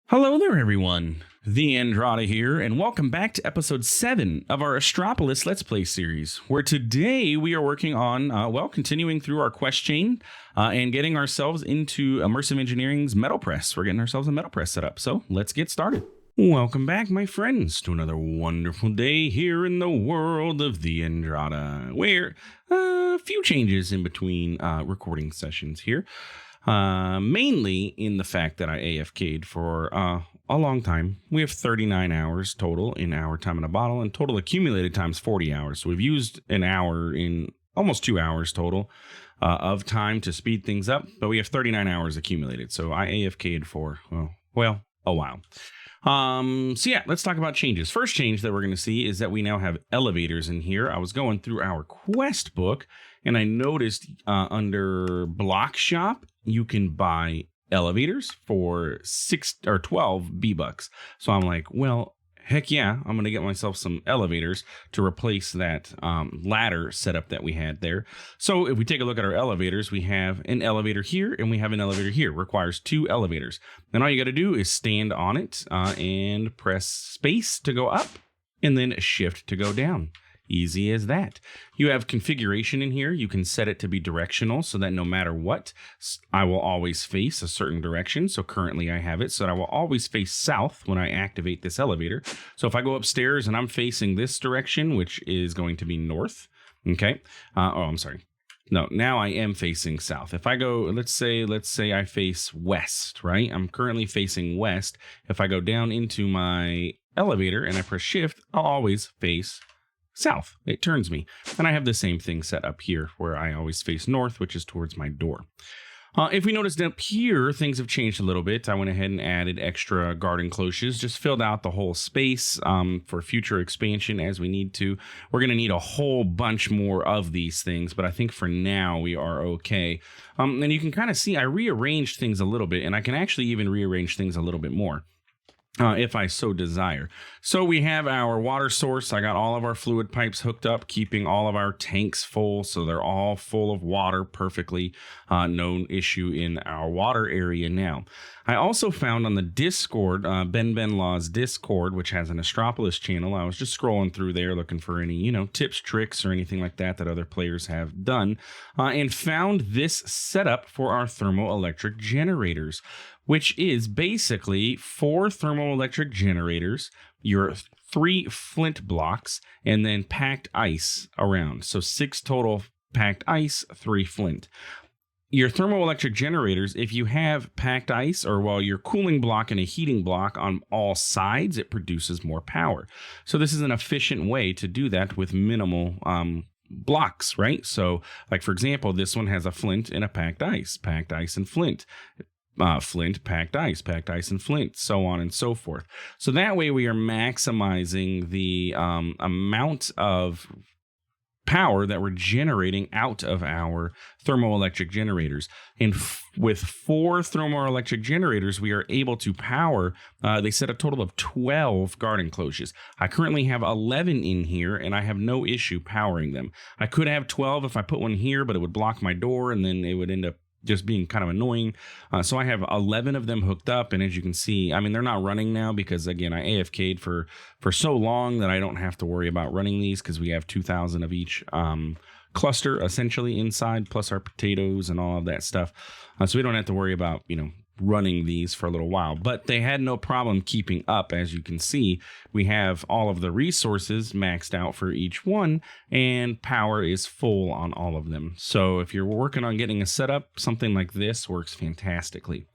Hello there, everyone. TheAndrata here, and welcome back to episode 7 of our Astropolis Let's Play series, where today we are working on, continuing through our quest chain and getting ourselves into Immersive Engineering's metal press. We're getting ourselves a metal press set up, so let's get started. Welcome back, my friends, to another wonderful day here in the world of TheAndrata, where a few changes in between recording sessions here. Mainly in the fact that I AFK'd for a long time. We have 39 hours total in our time in a bottle, and total accumulated times 40 hours. So we've used an hour in almost 2 hours total of time to speed things up, but we have 39 hours accumulated. So I AFK'd for, a while. So yeah, let's talk about changes. First change that we're going to see is that we now have elevators in here. I was going through our quest book, and I noticed under Block Shop, you can buy elevators for 6 or 12 V-Bucks. So I'm like, well, heck yeah, I'm going to get myself some elevators to replace that ladder setup that we had there. So if we take a look at our elevators, we have an elevator here and we have an elevator here. Requires 2 elevators. Then all you got to do is stand on it and press space to go up and then shift to go down. Easy as that. You have configuration in here. You can set it to be directional so that no matter what, I will always face a certain direction. So currently I have it so that I will always face south when I activate this elevator. So if I go upstairs and I'm facing this direction, which is going to be north, okay. I'm sorry. No, now I am facing south. If I go, let's say I face west, right? I'm currently facing west. If I go down into my elevator and I press shift, I'll always face south. It turns me. And I have the same thing set up here where I always face north, which is towards my door. If we noticed up here, things have changed a little bit. I went ahead and added extra guard enclosures, just filled out the whole space for future expansion as we need to. We're going to need a whole bunch more of these things, but I think for now we are okay. And you can kind of see I rearranged things a little bit, and I can actually even rearrange things a little bit more. If I so desire. So we have our water source. I got all of our fluid pipes hooked up, keeping all of our tanks full. So they're all full of water perfectly. No issue in our water area now. I also found on the Discord, Ben Law's Discord, which has an Astropolis channel. I was just scrolling through there looking for any, tips, tricks, or anything like that other players have done, and found this setup for our thermoelectric generators, which is basically 4 thermoelectric generators, your 3 flint blocks, and then packed ice around. So 6 total packed ice, 3 flint. Your thermoelectric generators, if you have packed ice or your cooling block and a heating block on all sides, it produces more power. So this is an efficient way to do that with minimal blocks, right? So like, for example, this one has a flint and a packed ice and flint. Flint, packed ice and flint, so on and so forth. So that way we are maximizing the amount of power that we're generating out of our thermoelectric generators. And with 4 thermoelectric generators, we are able to power, they said, a total of 12 guard enclosures. I currently have 11 in here, and I have no issue powering them. I could have 12 if I put one here, but it would block my door, and then it would end up just being kind of annoying. So I have 11 of them hooked up. And as you can see, I mean, they're not running now because, again, I AFK'd for so long that I don't have to worry about running these because we have 2,000 of each cluster essentially inside, plus our potatoes and all of that stuff. So we don't have to worry about, running these for a little while, but they had no problem keeping up. As you can see, we have all of the resources maxed out for each one, and power is full on all of them. So if you're working on getting a setup, something like this works fantastically.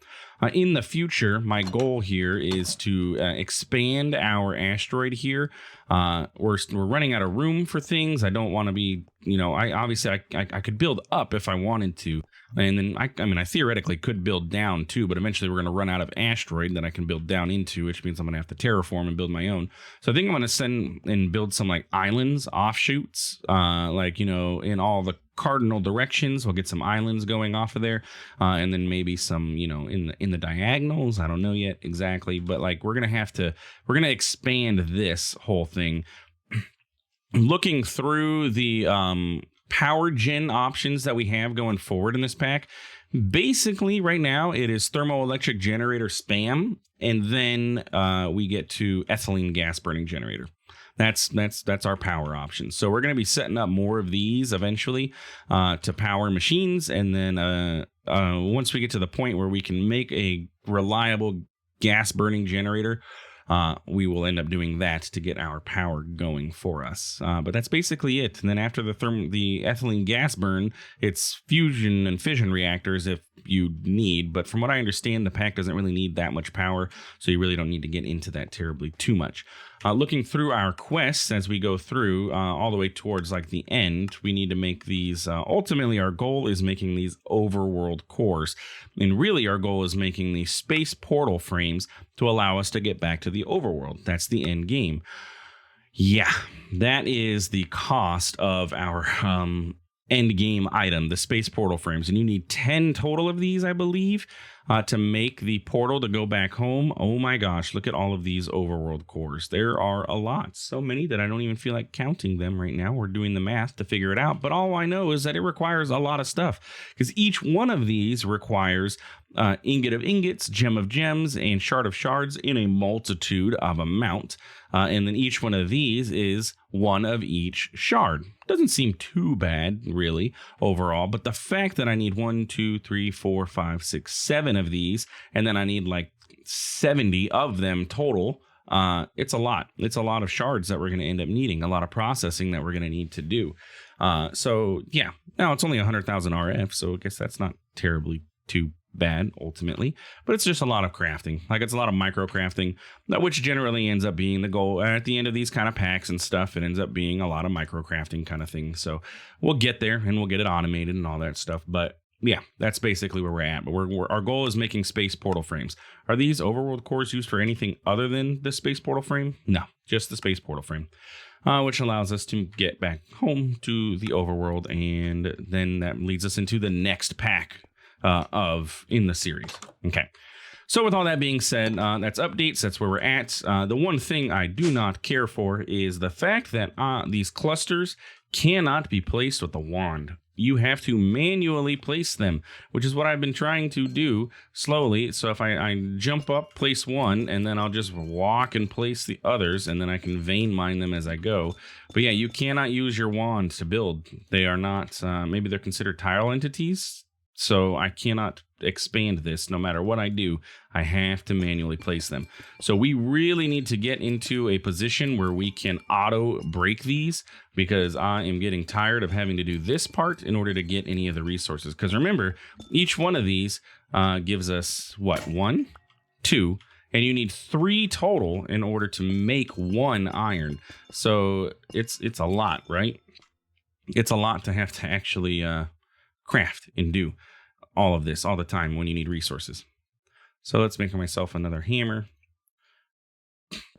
In the future, my goal here is to expand our asteroid here. We're running out of room for things. I don't want to be, I could build up if I wanted to. And then I theoretically could build down too, but eventually we're going to run out of asteroid that I can build down into, which means I'm going to have to terraform and build my own. So I think I'm going to send and build some like islands, offshoots, in all the cardinal directions. We'll get some islands going off of there, and then maybe some, in the diagonals. I don't know yet exactly, but like we're gonna expand this whole thing. Looking through the power gen options that we have going forward in this pack, Basically, right now it is thermoelectric generator spam, and then we get to ethylene gas burning generator. That's our power option. So we're going to be setting up more of these eventually to power machines, and then once we get to the point where we can make a reliable gas burning generator, we will end up doing that to get our power going for us. But that's basically it. And then after the ethylene gas burn, it's fusion and fission reactors if you need. But from what I understand, the pack doesn't really need that much power, so you really don't need to get into that terribly too much. Looking through our quests as we go through all the way towards like the end, we need to make these. Ultimately, our goal is making these overworld cores. And really, our goal is making these space portal frames to allow us to get back to the overworld. That's the end game. Yeah, that is the cost of our end game item, the space portal frames. And you need 10 total of these, I believe, to make the portal to go back home. Oh my gosh, look at all of these overworld cores. There are a lot, so many that I don't even feel like counting them right now. We're doing the math to figure it out, but all I know is that it requires a lot of stuff, because each one of these requires ingot of ingots, gem of gems, and shard of shards in a multitude of amount. And then each one of these is one of each shard. Doesn't seem too bad, really, overall. But the fact that I need 1, 2, 3, 4, 5, 6, 7 of these, and then I need like 70 of them total, it's a lot. It's a lot of shards that we're going to end up needing, a lot of processing that we're going to need to do. So, yeah. Now, it's only 100,000 RF, so I guess that's not terribly too bad ultimately, but it's just a lot of crafting. Like, it's a lot of micro crafting, which generally ends up being the goal at the end of these kind of packs and stuff. It ends up being a lot of micro crafting kind of thing. So we'll get there and we'll get it automated and all that stuff. But yeah, that's basically where we're at. But our goal is making space portal frames. Are these overworld cores used for anything other than the space portal frame? No, just the space portal frame. Which allows us to get back home to the overworld, and then that leads us into the next pack in the series. Okay. So with all that being said, that's updates. That's where we're at. The one thing I do not care for is the fact that these clusters cannot be placed with the wand. You have to manually place them, which is what I've been trying to do slowly. So if I jump up, place one, and then I'll just walk and place the others, and then I can vein mine them as I go. But yeah, you cannot use your wand to build. They are not, maybe they're considered tile entities. So I cannot expand this. No matter what I do, I have to manually place them. So we really need to get into a position where we can auto break these, because I am getting tired of having to do this part in order to get any of the resources. Because remember, each one of these gives us what? 1, 2, and you need 3 total in order to make 1 iron. So it's a lot, right? It's a lot to have to actually craft and do all of this all the time when you need resources. So let's make myself another hammer.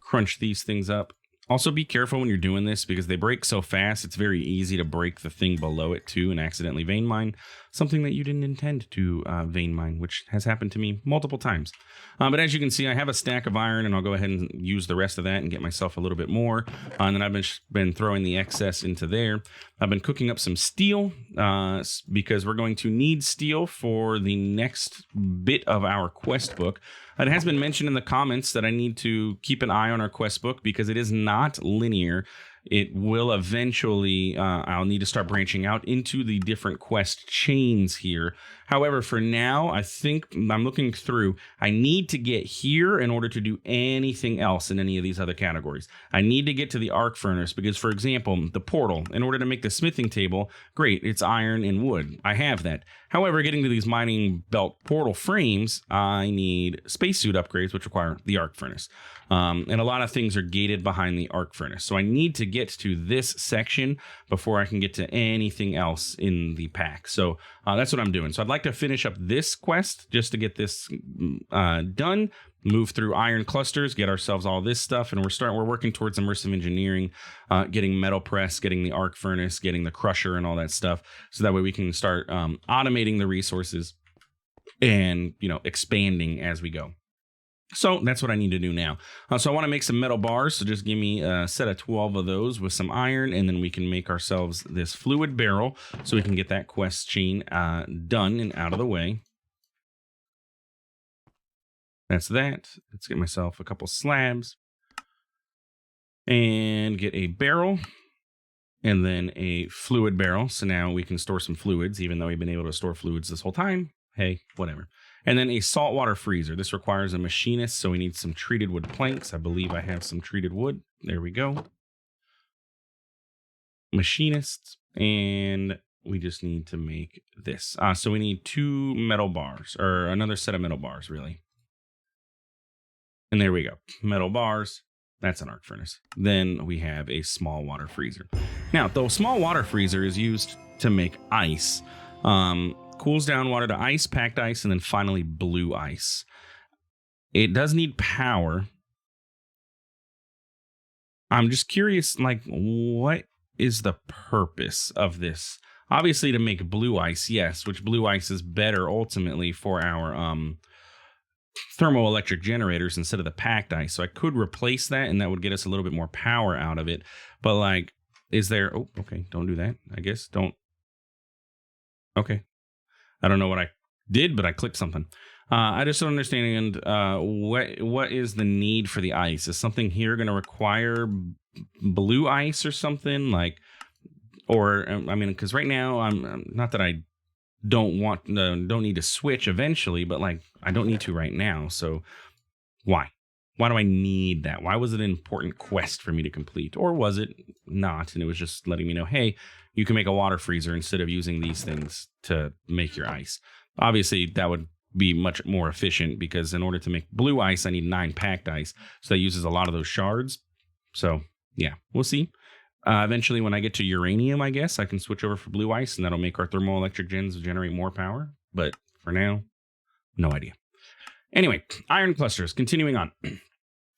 Crunch these things up. Also, be careful when you're doing this, because they break so fast. It's very easy to break the thing below it too and accidentally vein mine something that you didn't intend to vein mine, which has happened to me multiple times. But as you can see, I have a stack of iron, and I'll go ahead and use the rest of that and get myself a little bit more. And then I've been throwing the excess into there. I've been cooking up some steel because we're going to need steel for the next bit of our quest book. It has been mentioned in the comments that I need to keep an eye on our quest book, because it is not linear. It will eventually, I'll need to start branching out into the different quest chains here. However, for now, I think I'm looking through. I need to get here in order to do anything else in any of these other categories. I need to get to the arc furnace because, for example, the portal, in order to make the smithing table, great, it's iron and wood. I have that. However, getting to these mining belt portal frames, I need spacesuit upgrades, which require the arc furnace. And a lot of things are gated behind the arc furnace. So I need to get to this section before I can get to anything else in the pack. So that's what I'm doing. So I'd like to finish up this quest just to get this done, move through iron clusters, get ourselves all this stuff. And we're working towards immersive engineering, getting metal press, getting the arc furnace, getting the crusher and all that stuff. So that way we can start automating the resources and, expanding as we go. So that's what I need to do now. So I want to make some metal bars. So just give me a set of 12 of those with some iron, and then we can make ourselves this fluid barrel so we can get that quest chain done and out of the way. That's that. Let's get myself a couple slabs and get a barrel and then a fluid barrel. So now we can store some fluids, even though we've been able to store fluids this whole time. Hey, whatever. And then a saltwater freezer. This requires a machinist, so we need some treated wood planks. I believe I have some treated wood. There we go. Machinists. And we just need to make this. So we need 2 metal bars, or another set of metal bars, really. And there we go. Metal bars. That's an arc furnace. Then we have a small water freezer. Now, the small water freezer is used to make ice. Cools down water to ice, packed ice, and then finally blue ice. It does need power. I'm just curious, like, what is the purpose of this? Obviously, to make blue ice, yes, which blue ice is better ultimately for our thermoelectric generators instead of the packed ice. So I could replace that, and that would get us a little bit more power out of it. But like, is there? Oh, okay, don't do that. I guess don't. Okay, I don't know what I did, but I clicked something. I just don't understand what is the need for the ice? Is something here going to require blue ice or something like? Or I mean, because right now I'm not that I don't need to switch eventually, but like I don't need to right now. So why do I need that? Why was it an important quest for me to complete, or was it not? And it was just letting me know, hey, you can make a water freezer instead of using these things to make your ice. Obviously that would be much more efficient, because in order to make blue ice I need 9 packed ice, so that uses a lot of those shards. So yeah, we'll see. Eventually, when I get to uranium, I guess I can switch over for blue ice, and that'll make our thermoelectric gens generate more power. But for now, no idea. Anyway, iron clusters, continuing on.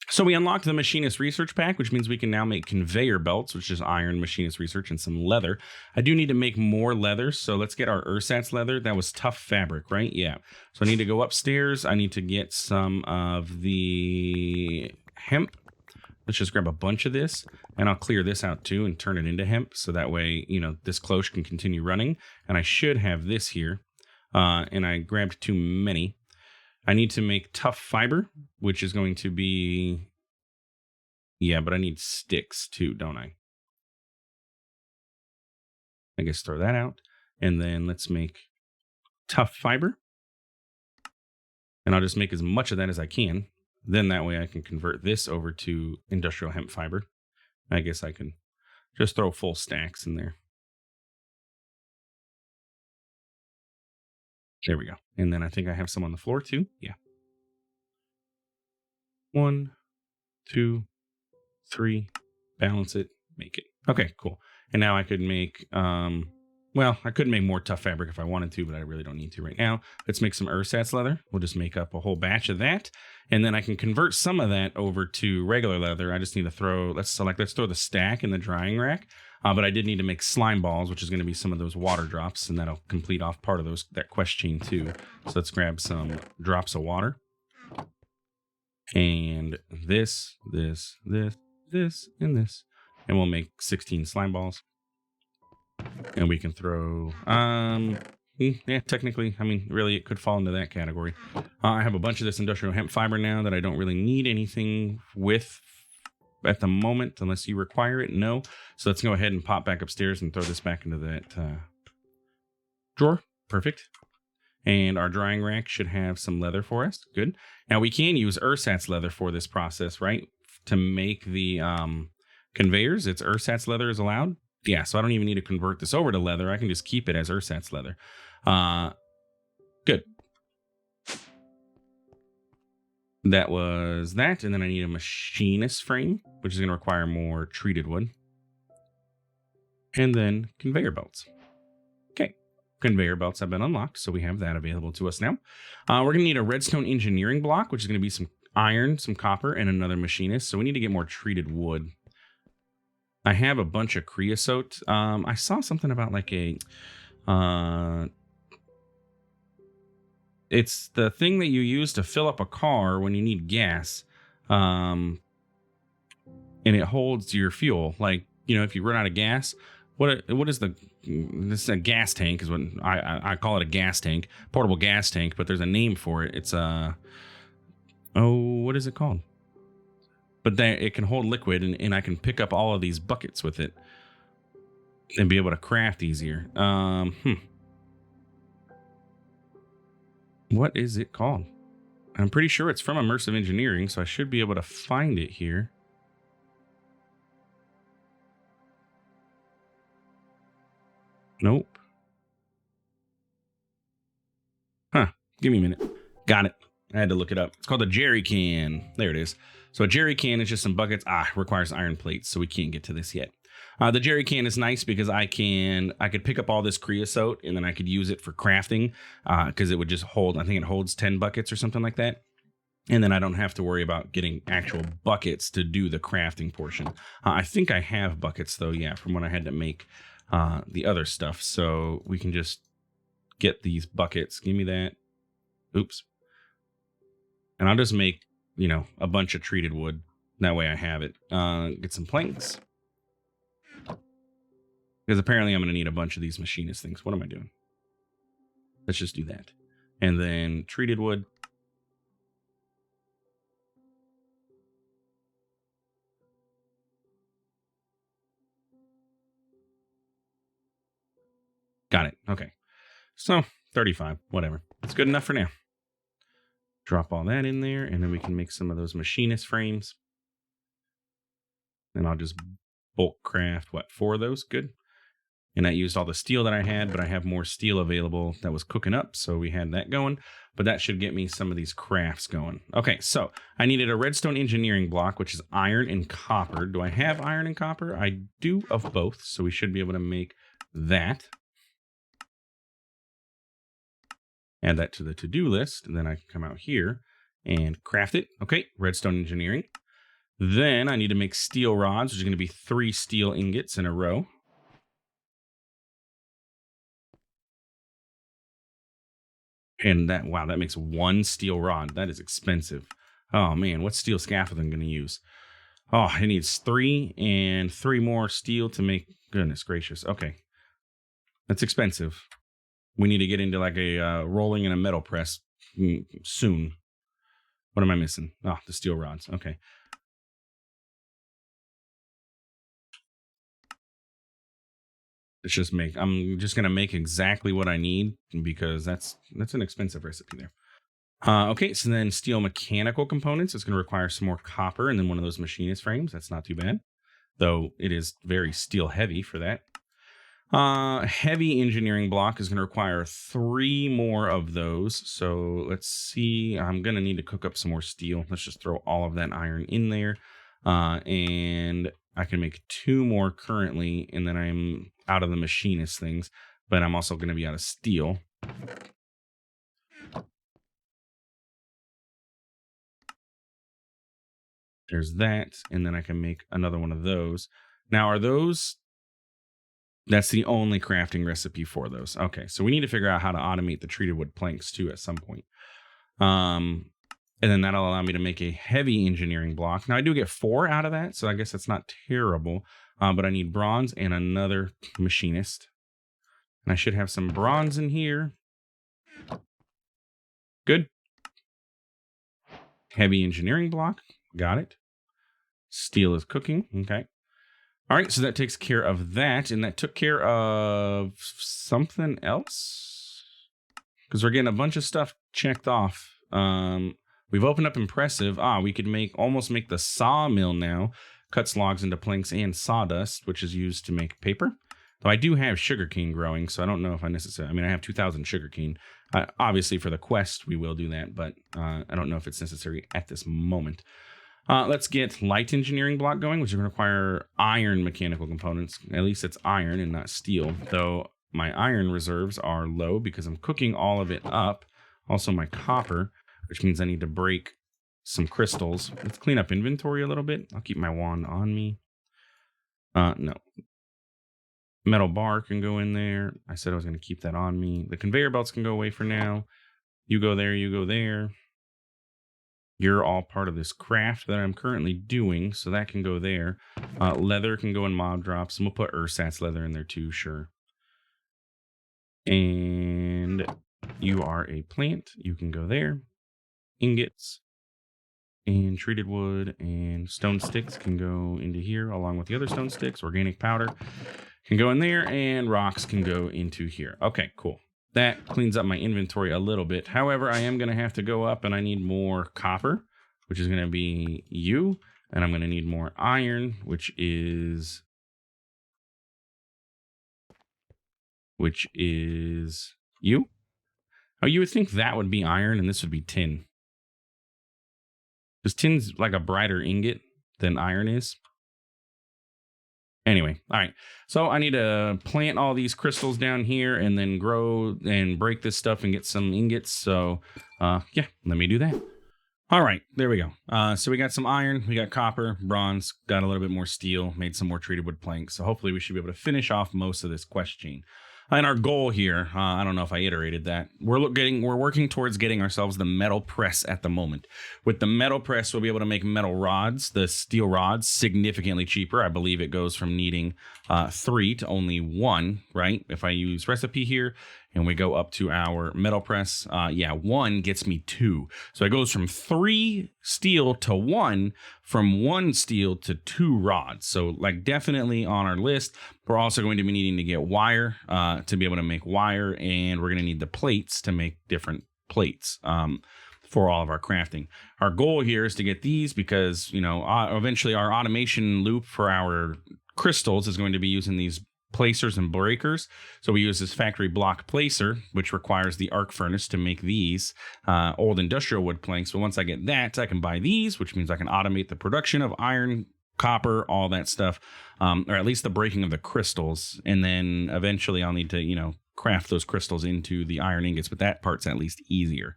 So we unlocked the machinist research pack, which means we can now make conveyor belts, which is iron, machinist research, and some leather. I do need to make more leather, so let's get our ersatz leather. That was tough fabric, right? Yeah. So I need to go upstairs. I need to get some of the hemp. Let's just grab a bunch of this, and I'll clear this out too and turn it into hemp. So that way, you know, this cloche can continue running. And I should have this here. And I grabbed too many. I need to make tough fiber, which is going to be, yeah, but I need sticks too, don't I? I guess throw that out. And then let's make tough fiber. And I'll just make as much of that as I can. Then that way I can convert this over to industrial hemp fiber. I guess I can just throw full stacks in there. There we go. And then I think I have some on the floor too. Yeah. 1, 2, 3. Balance it. Make it. Okay, cool. And now I could make, well, I could make more tough fabric if I wanted to, but I really don't need to right now. Let's make some ersatz leather. We'll just make up a whole batch of that. And then I can convert some of that over to regular leather. I just need to throw, let's throw the stack in the drying rack. But I did need to make slime balls, which is going to be some of those water drops, and that'll complete off part of that quest chain too. So let's grab some drops of water. And this, and this. And we'll make 16 slime balls. And we can throw, yeah, technically, I mean, really, it could fall into that category. I have a bunch of this industrial hemp fiber now that I don't really need anything with at the moment, unless you require it. No. So let's go ahead and pop back upstairs and throw this back into that drawer. Perfect. And our drying rack should have some leather for us. Good. Now we can use ersatz leather for this process, right? To make the conveyors, it's ersatz leather is allowed. Yeah, so I don't even need to convert this over to leather. I can just keep it as ersatz leather. Good. That was that. And then I need a machinist frame, which is going to require more treated wood. And then conveyor belts. Okay. Conveyor belts have been unlocked, so we have that available to us now. We're going to need a redstone engineering block, which is going to be some iron, some copper, and another machinist. So we need to get more treated wood. I have a bunch of creosote. I saw something about like a It's the thing that you use to fill up a car when you need gas. And it holds your fuel. Like, if you run out of gas, what is this is a gas tank is what I call it, a gas tank, portable gas tank, but there's a name for it. It's what is it called? But then it can hold liquid, and I can pick up all of these buckets with it and be able to craft easier. What is it called? I'm pretty sure it's from Immersive Engineering, so I should be able to find it here. Nope. Huh. Give me a minute. Got it. I had to look it up. It's called a jerry can. There it is. So a jerry can is just some buckets. Requires iron plates, so we can't get to this yet. The jerry can is nice because I could pick up all this creosote and then I could use it for crafting because it would just hold, I think it holds 10 buckets or something like that. And then I don't have to worry about getting actual buckets to do the crafting portion. I think I have buckets though, yeah, from when I had to make the other stuff. So we can just get these buckets. Give me that. Oops. And I'll just make, a bunch of treated wood. That way I have it. Get some planks. Because apparently I'm going to need a bunch of these machinist things. What am I doing? Let's just do that. And then treated wood. Got it. Okay. So 35, whatever. It's good enough for now. Drop all that in there, and then we can make some of those machinist frames. And I'll just bulk craft, 4 of those? Good. And that used all the steel that I had, but I have more steel available that was cooking up, so we had that going. But that should get me some of these crafts going. Okay, so I needed a redstone engineering block, which is iron and copper. Do I have iron and copper? I do of both, so we should be able to make that. Add that to the to-do list, and then I can come out here and craft it. Okay, redstone engineering. Then I need to make steel rods, which is going to be 3 steel ingots in a row. And that makes 1 steel rod. That is expensive. Oh man, what's steel scaffolding going to use? Oh, it needs 3 and 3 more steel to make. Goodness gracious. Okay, that's expensive. We need to get into like a rolling and a metal press soon. What am I missing? Oh, the steel rods. Okay. I'm just going to make exactly what I need because that's an expensive recipe there. Okay, so then steel mechanical components is going to require some more copper and then one of those machinist frames. That's not too bad, though it is very steel heavy for that. Heavy engineering block is going to require 3 more of those. So let's see. I'm going to need to cook up some more steel. Let's just throw all of that iron in there. And I can make 2 more currently, and then I'm out of the machinist things, but I'm also going to be out of steel. There's that, and then I can make another one of those. Now, are those... That's the only crafting recipe for those. Okay, so we need to figure out how to automate the treated wood planks too at some point. And then that'll allow me to make a heavy engineering block. Now I do get 4 out of that, so I guess that's not terrible. But I need bronze and another machinist. And I should have some bronze in here. Good. Heavy engineering block. Got it. Steel is cooking. Okay. All right, so that takes care of that, and that took care of something else because we're getting a bunch of stuff checked off. We've opened up Impressive. We could almost make the sawmill now. Cuts logs into planks and sawdust, which is used to make paper. Though I do have sugarcane growing, so I don't know if I necessarily... I have 2,000 sugarcane. Obviously, for the quest, we will do that, but I don't know if it's necessary at this moment. Let's get light engineering block going, which is going to require iron mechanical components. At least it's iron and not steel, though my iron reserves are low because I'm cooking all of it up. Also my copper, which means I need to break some crystals. Let's clean up inventory a little bit. I'll keep my wand on me. No. Metal bar can go in there. I said I was going to keep that on me. The conveyor belts can go away for now. You go there, you go there. You're all part of this craft that I'm currently doing, so that can go there. Leather can go in mob drops, and we'll put ersatz leather in there too, sure. And you are a plant. You can go there. Ingots and treated wood and stone sticks can go into here along with the other stone sticks. Organic powder can go in there, and rocks can go into here. Okay, cool. That cleans up my inventory a little bit. However, I am going to have to go up and I need more copper, which is going to be you. And I'm going to need more iron, which is you. Oh, you would think that would be iron and this would be tin. Because tin's like a brighter ingot than iron is. Anyway, all right. So I need to plant all these crystals down here and then grow and break this stuff and get some ingots. So yeah, let me do that. All right, there we go. So we got some iron, we got copper, bronze, got a little bit more steel, made some more treated wood planks. So hopefully we should be able to finish off most of this quest chain. And our goal here, I don't know if I iterated that. We're working towards getting ourselves the metal press at the moment. With the metal press, we'll be able to make metal rods, the steel rods, significantly cheaper. I believe it goes from needing 3 to only 1, right? If I use recipe here and we go up to our metal press, 1 gets me 2. So it goes from 3 steel to 1, from 1 steel to 2 rods. So like definitely on our list. We're also going to be needing to get wire to be able to make wire, and we're going to need the plates to make different plates for all of our crafting. Our goal here is to get these because, eventually our automation loop for our crystals is going to be using these placers and breakers. So we use this factory block placer, which requires the arc furnace to make these old industrial wood planks. But once I get that, I can buy these, which means I can automate the production of iron, copper, all that stuff, or at least the breaking of the crystals. And then eventually I'll need to, craft those crystals into the iron ingots, but that part's at least easier.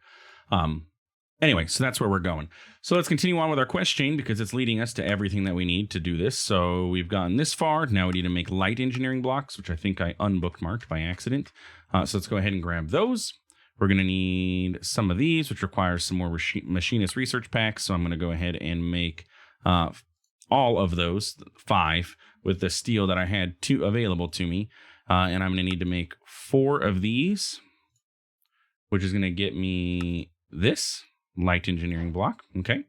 Anyway, so that's where we're going. So let's continue on with our quest chain because it's leading us to everything that we need to do this. So we've gotten this far. Now we need to make light engineering blocks, which I think I unbookmarked by accident. So let's go ahead and grab those. We're going to need some of these, which requires some more machinist research packs. So I'm going to go ahead and make all of those, 5, with the steel that I had available to me. And I'm going to need to make 4 of these, which is going to get me this light engineering block. Okay.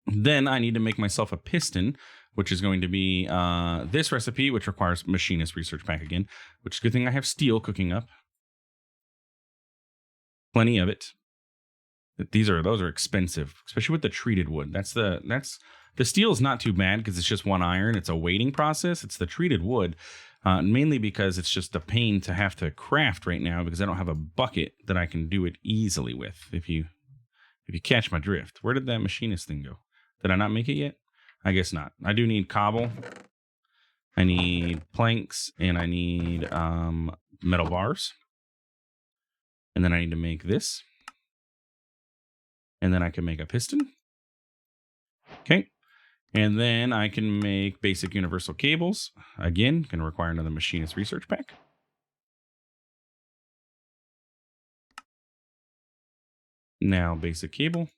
Then I need to make myself a piston, which is going to be this recipe, which requires machinist research pack again, which is a good thing I have steel cooking up. Plenty of it. Those are expensive, especially with the treated wood. The steel is not too bad because it's just 1 iron. It's a waiting process. It's the treated wood, mainly because it's just a pain to have to craft right now because I don't have a bucket that I can do it easily with. If you catch my drift. Where did that machinist thing go? Did I not make it yet? I guess not. I do need cobble. I need planks, and I need metal bars. And then I need to make this. And then I can make a piston. Okay. And then I can make basic universal cables. Again, can require another machinist research pack. Now basic cable.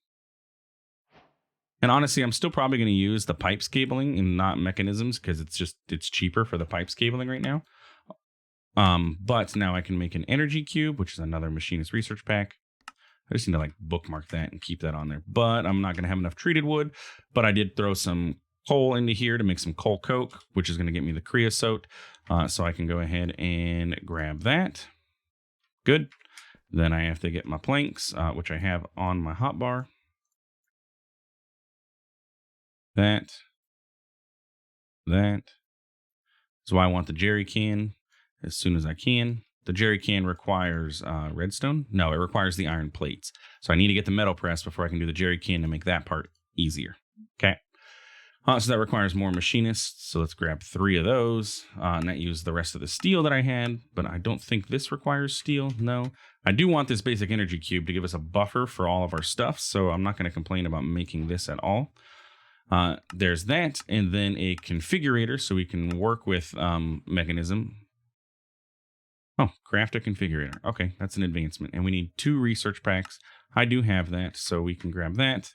And honestly, I'm still probably going to use the pipes cabling and not mechanisms because it's cheaper for the pipes cabling right now. But now I can make an energy cube, which is another machinist research pack. I just need to bookmark that and keep that on there. But I'm not going to have enough treated wood. But I did throw some coal into here to make some coal coke, which is going to get me the creosote. So I can go ahead and grab that. Good. Then I have to get my planks, which I have on my hotbar. That. So I want the jerry can as soon as I can. The jerry can requires redstone. No, it requires the iron plates. So I need to get the metal press before I can do the jerry can to make that part easier. Okay. So that requires more machinists. So let's grab 3 of those. And that used the rest of the steel that I had. But I don't think this requires steel. No. I do want this basic energy cube to give us a buffer for all of our stuff. So I'm not going to complain about making this at all. There's that. And then a configurator so we can work with Mekanism. Oh, craft a configurator. Okay, that's an advancement. And we need 2 research packs. I do have that, so we can grab that.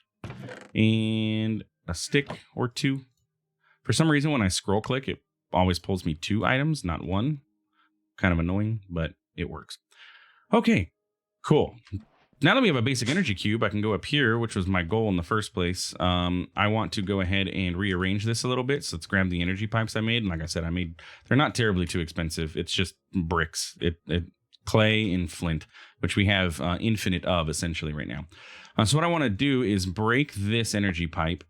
And a stick or 2. For some reason, when I scroll click, it always pulls me 2 items, not 1. Kind of annoying, but it works. Okay, cool. Now that we have a basic energy cube, I can go up here, which was my goal in the first place. I want to go ahead and rearrange this a little bit. So let's grab the energy pipes I made. And like I said, they're not terribly too expensive. It's just bricks, clay and flint, which we have infinite of essentially right now. So what I want to do is break this energy pipe.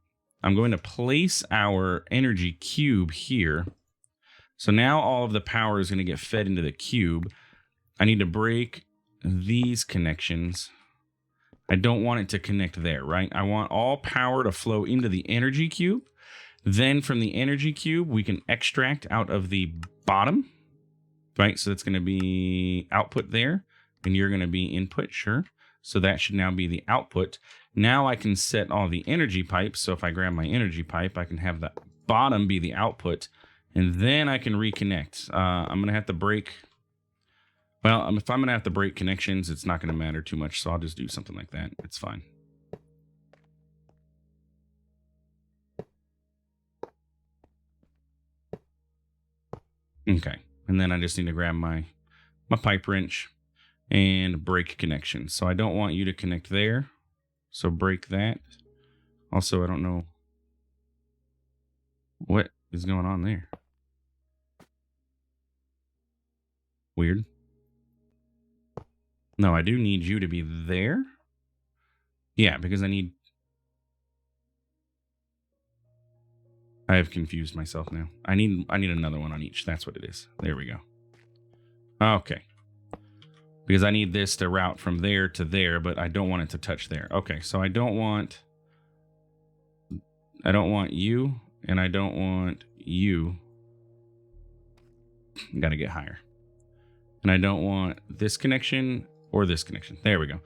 I'm going to place our energy cube here. So now all of the power is going to get fed into the cube. I need to break these connections. I don't want it to connect there, right? I want all power to flow into the energy cube. Then from the energy cube, we can extract out of the bottom, right? So that's going to be output there, and you're going to be input, sure. So that should now be the output. Now I can set all the energy pipes. So if I grab my energy pipe, I can have the bottom be the output, and then I can reconnect. I'm going to have to break... Well, if I'm going to have to break connections, it's not going to matter too much, so I'll just do something like that. It's fine. Okay, and then I just need to grab my pipe wrench and break connection. So I don't want you to connect there, so break that. Also, I don't know what is going on there. Weird. No, I do need you to be there. Yeah, because I have confused myself now. I need another one on each. That's what it is. There we go. Okay. Because I need this to route from there to there, but I don't want it to touch there. Okay, so I don't want you, and I don't want you. Got to get higher. And I don't want this connection or this connection. There we go.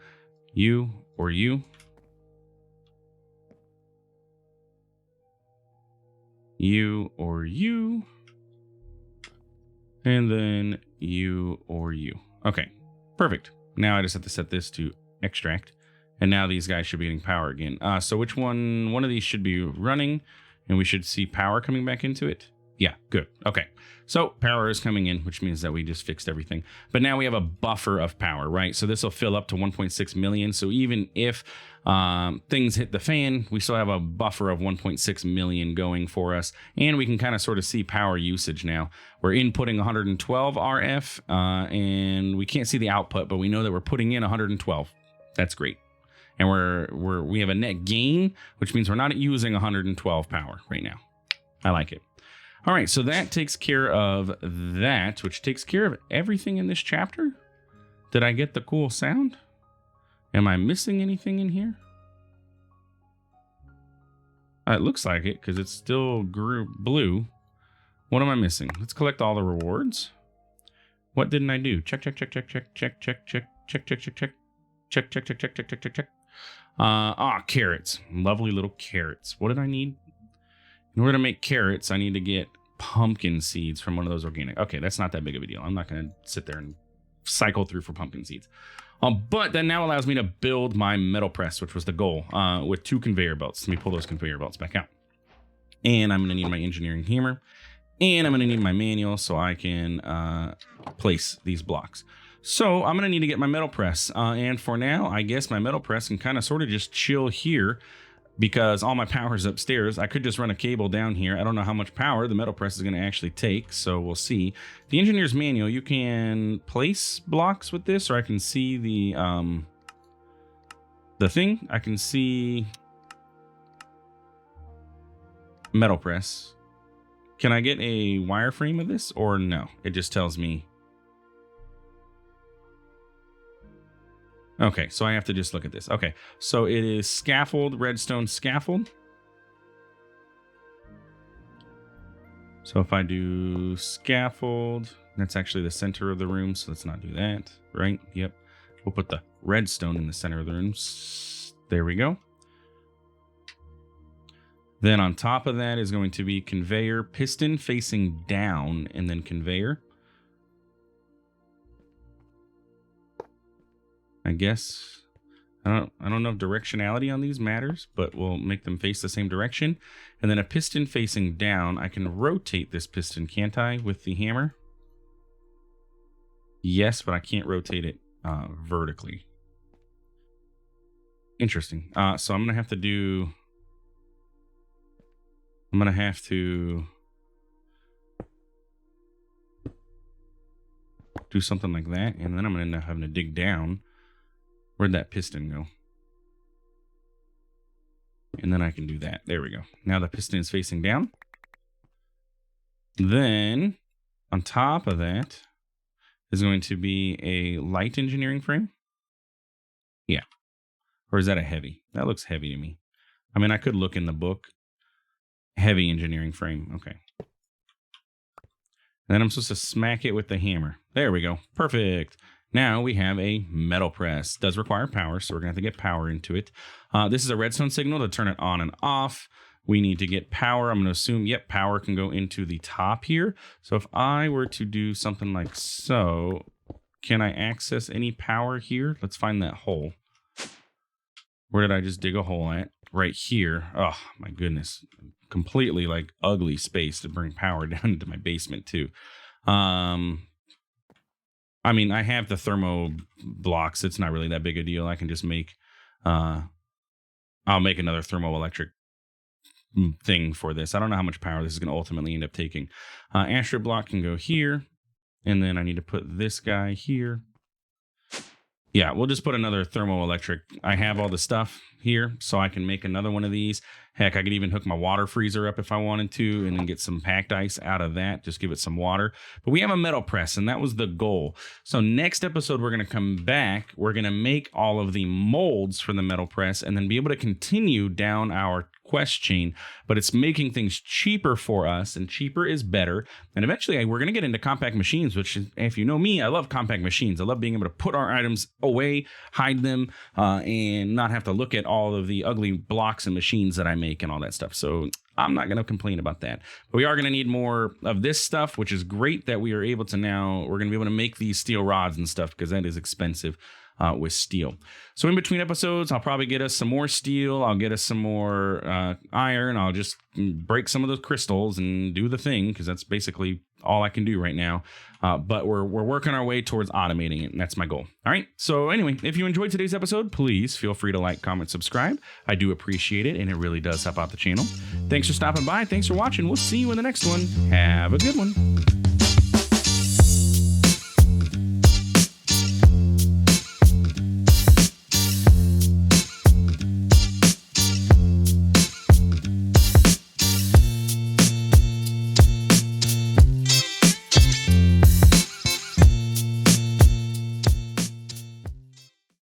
You or you. You or you. And then you or you. Okay, perfect. Now I just have to set this to extract. And now these guys should be getting power again. So which one of these should be running? And we should see power coming back into it. Yeah, good. Okay. So power is coming in, which means that we just fixed everything. But now we have a buffer of power, right? So this will fill up to 1.6 million. So even if things hit the fan, we still have a buffer of 1.6 million going for us. And we can kind of sort of see power usage now. We're inputting 112 RF, and we can't see the output, but we know that we're putting in 112. That's great. And we have a net gain, which means we're not using 112 power right now. I like it. All right, so that takes care of that, which takes care of everything in this chapter. Did I get the cool sound? Am I missing anything in here? It looks like it, because it's still blue. What am I missing? Let's collect all the rewards. What didn't I do? Check, check, check, check, check, check, check, check, check, check, check, check. Check, check, check, check, check, check, check, check. Carrots. Lovely little carrots. What did I need? In order to make carrots, I need to get pumpkin seeds from one of those organic. Okay, that's not that big of a deal. I'm not going to sit there and cycle through for pumpkin seeds. But that now allows me to build my metal press, which was the goal, with 2 conveyor belts. Let me pull those conveyor belts back out. And I'm going to need my engineering hammer. And I'm going to need my manual so I can place these blocks. So I'm going to need to get my metal press. And for now, I guess my metal press can kind of sort of just chill here, because all my power is upstairs. I could just run a cable down here. I don't know how much power the metal press is going to actually take, so we'll see. The engineer's manual, you can place blocks with this, or I can see the thing. I can see metal press. Can I get a wireframe of this, or no? It just tells me. Okay, so I have to just look at this. Okay, so it is scaffold, redstone scaffold. So if I do scaffold, that's actually the center of the room, so let's not do that, right? Yep. We'll put the redstone in the center of the room. There we go. Then on top of that is going to be conveyor, piston facing down, and then conveyor. I guess. I don't know if directionality on these matters, but we'll make them face the same direction. And then a piston facing down. I can rotate this piston, can't I, with the hammer? Yes, but I can't rotate it vertically. Interesting. So I'm going to have to do something like that, and then I'm going to end up having to dig down. Where'd that piston go? And then I can do that. There we go. Now the piston is facing down. Then, on top of that, is going to be a light engineering frame. Yeah. Or is that a heavy? That looks heavy to me. I mean, I could look in the book. Heavy engineering frame. Okay. And then I'm supposed to smack it with the hammer. There we go. Perfect. Now we have a metal press. Does require power, so we're going to have to get power into it. This is a redstone signal to turn it on and off. We need to get power. I'm going to assume, yep, power can go into the top here. So if I were to do something like so, can I access any power here? Let's find that hole. Where did I just dig a hole at? Right here. Oh, my goodness. Completely like ugly space to bring power down into my basement too. I mean, I have the thermo blocks. It's not really that big a deal. I can just make, I'll make another thermoelectric thing for this. I don't know how much power this is going to ultimately end up taking. Astro block can go here. And then I need to put this guy here. Yeah, we'll just put another thermoelectric. I have all the stuff here, so I can make another one of these. Heck, I could even hook my water freezer up if I wanted to, and then get some packed ice out of that. Just give it some water. But we have a metal press, and that was the goal. So next episode, we're going to come back. We're going to make all of the molds for the metal press, and then be able to continue down our quest chain. But it's making things cheaper for us, and cheaper is better. And eventually, we're going to get into compact machines, which, if you know me, I love compact machines. I love being able to put our items away, hide them, and not have to look at all of the ugly blocks and machines that I make and all that stuff. So I'm not going to complain about that. But we are going to need more of this stuff, which is great that we are able to now, we're going to be able to make these steel rods and stuff, because that is expensive with steel. So in between episodes, I'll probably get us some more steel. I'll get us some more iron. I'll just break some of those crystals and do the thing, because that's basically all I can do right now. But we're working our way towards automating it, and that's my goal. All right. So anyway, if you enjoyed today's episode, please feel free to like, comment, subscribe. I do appreciate it, and it really does help out the channel. Thanks for stopping by. Thanks for watching. We'll see you in the next one. Have a good one.